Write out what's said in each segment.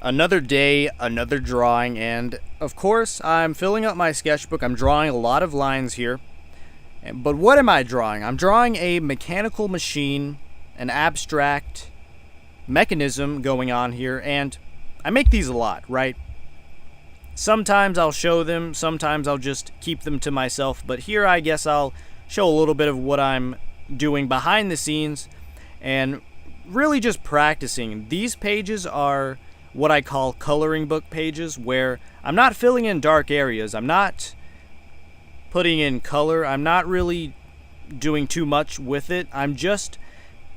Another day, another drawing, and of course, I'm filling up my sketchbook. I'm drawing a lot of lines here. But what am I drawing? I'm drawing a mechanical machine, an abstract mechanism going on here, and I make these a lot, right? Sometimes I'll show them, sometimes I'll just keep them to myself, but here I guess I'll show a little bit of what I'm doing behind the scenes and really just practicing. These pages are what I call coloring book pages, where I'm not filling in dark areas, I'm not putting in color, I'm not really doing too much with it, I'm just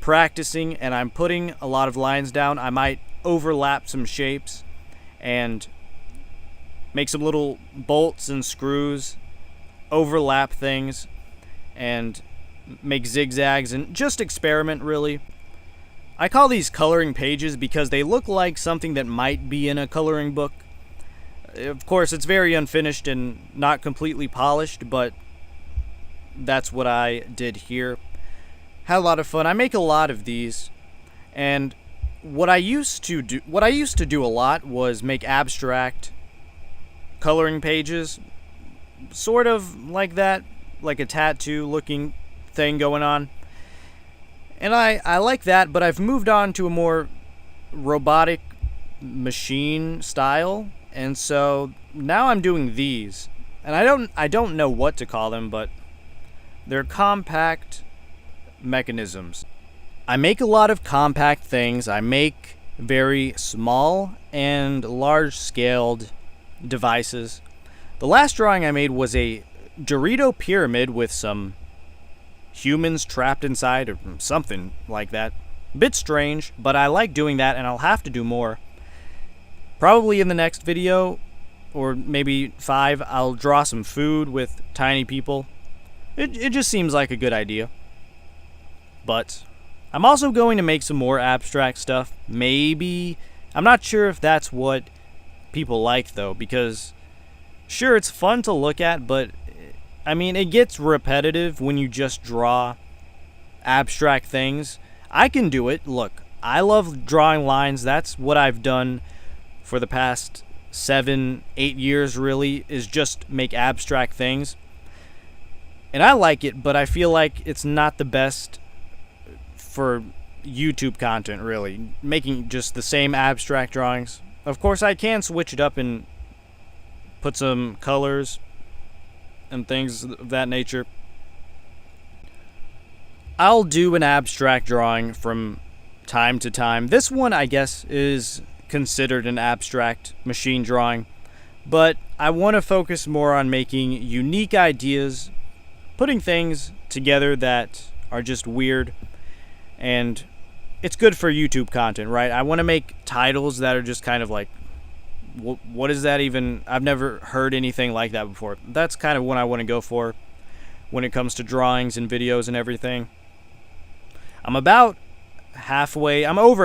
practicing and I'm putting a lot of lines down. I might overlap some shapes and make some little bolts and screws, overlap things and make zigzags and just experiment really. I call these coloring pages because they look like something that might be in a coloring book. Of course, it's very unfinished and not completely polished, but that's what I did here. Had a lot of fun. I make a lot of these, and what I used to do a lot was make abstract coloring pages, sort of like that, like a tattoo looking thing going on. And I like that, but I've moved on to a more robotic machine style, and so now I'm doing these. And I don't know what to call them, but they're compact mechanisms. I make a lot of compact things. I make very small and large-scaled devices. The last drawing I made was a Dorito pyramid with some humans trapped inside or something like that. A bit strange, but I like doing that and I'll have to do more. Probably in the next video, or maybe 5, I'll draw some food with tiny people. It just seems like a good idea. But I'm also going to make some more abstract stuff. Maybe, I'm not sure if that's what people like though, because sure, it's fun to look at, but I mean, it gets repetitive when you just draw abstract things. I can do it. Look, I love drawing lines. That's what I've done for the past 7-8 years, really, is just make abstract things. And I like it, but I feel like it's not the best for YouTube content, really. Making just the same abstract drawings. Of course, I can switch it up and put some colors and things of that nature. I'll do an abstract drawing from time to time. This one, I guess, is considered an abstract machine drawing, but I want to focus more on making unique ideas, putting things together that are just weird, and it's good for YouTube content, right? I want to make titles that are just kind of like, what is that even? I've never heard anything like that before. That's kind of what I want to go for when it comes to drawings and videos and everything. I'm over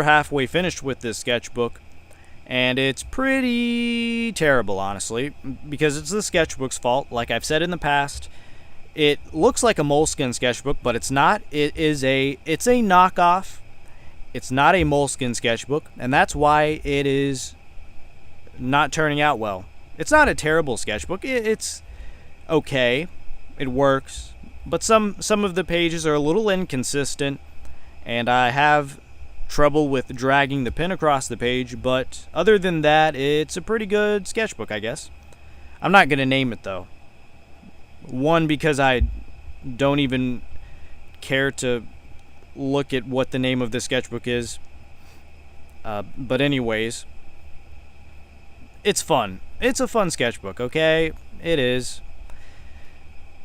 halfway finished with this sketchbook, and it's pretty terrible, honestly, because it's the sketchbook's fault. Like I've said in the past, it looks like a Moleskine sketchbook, but it's not. It's a knockoff. It's not a Moleskine sketchbook, and that's why it is not turning out well. It's not a terrible sketchbook. It's okay. It works. But some of the pages are a little inconsistent, and I have trouble with dragging the pen across the page, but other than that, it's a pretty good sketchbook, I guess. I'm not going to name it, though. One, because I don't even care to look at what the name of the sketchbook is. But anyways, it's fun. It's a fun sketchbook, okay? It is.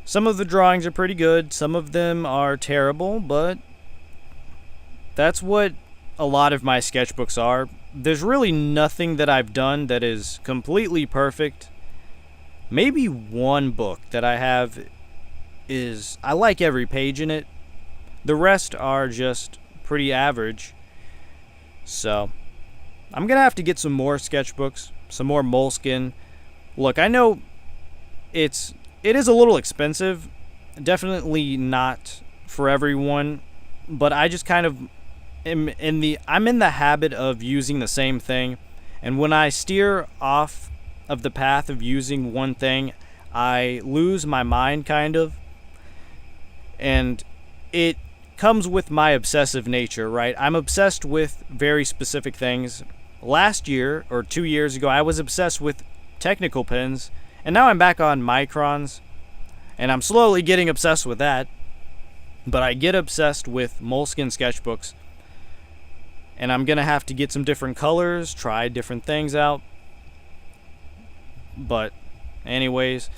Some of the drawings are pretty good. Some of them are terrible, but that's what a lot of my sketchbooks are. There's really nothing that I've done that is completely perfect. Maybe one book that I have is, I like every page in it. The rest are just pretty average. So I'm going to have to get some more sketchbooks, some more Moleskine. Look, I know it is a little expensive. Definitely not for everyone, but I just kind of I'm in the habit of using the same thing And when I steer off of the path of using one thing, I lose my mind, kind of. And it comes with my obsessive nature, right? I'm obsessed with very specific things. Last year, or 2 years ago, I was obsessed with technical pens, and now I'm back on microns, and I'm slowly getting obsessed with that. But I get obsessed with Moleskine sketchbooks, and I'm going to have to get some different colors, try different things out. But anyways,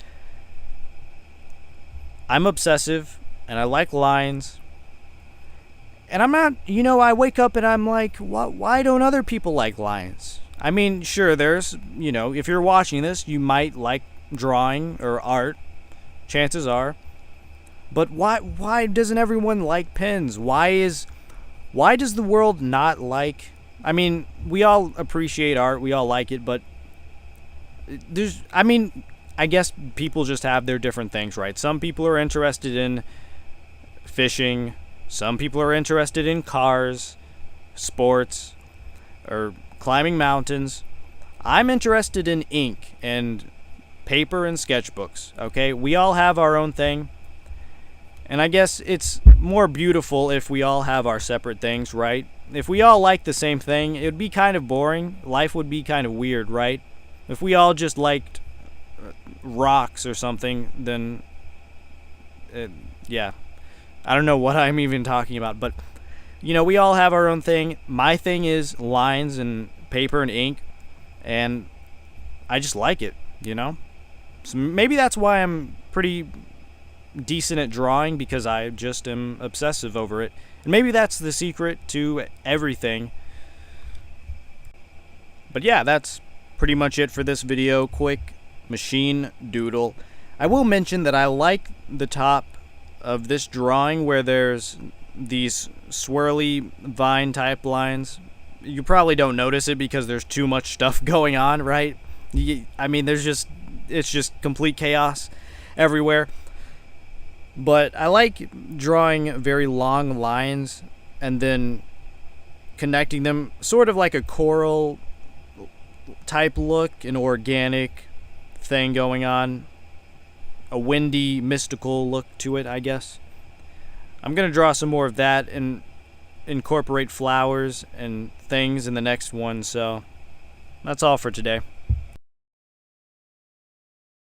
I'm obsessive, and I like lines. And I'm not, I wake up and I'm like, why don't other people like lines? I mean, sure, there's, if you're watching this, you might like drawing or art, chances are. But why doesn't everyone like pens? Why does the world not like, I mean, we all appreciate art, we all like it, but I guess people just have their different things, right? Some people are interested in fishing, some people are interested in cars, sports, or climbing mountains. I'm interested in ink and paper and sketchbooks, okay? We all have our own thing. And I guess it's more beautiful if we all have our separate things, right? If we all like the same thing, it would be kind of boring. Life would be kind of weird, right? If we all just liked rocks or something, then, yeah. I don't know what I'm even talking about, but, we all have our own thing. My thing is lines and paper and ink, and I just like it, So maybe that's why I'm pretty decent at drawing, because I just am obsessive over it. And maybe that's the secret to everything. But yeah, that's pretty much it for this video. Quick machine doodle. I will mention that I like the top of this drawing where there's these swirly vine type lines. You probably don't notice it because there's too much stuff going on, right? I mean, it's just complete chaos everywhere. But I like drawing very long lines and then connecting them, sort of like a coral type look, an organic thing going on, a windy, mystical look to it, I guess. I'm going to draw some more of that and incorporate flowers and things in the next one, so that's all for today.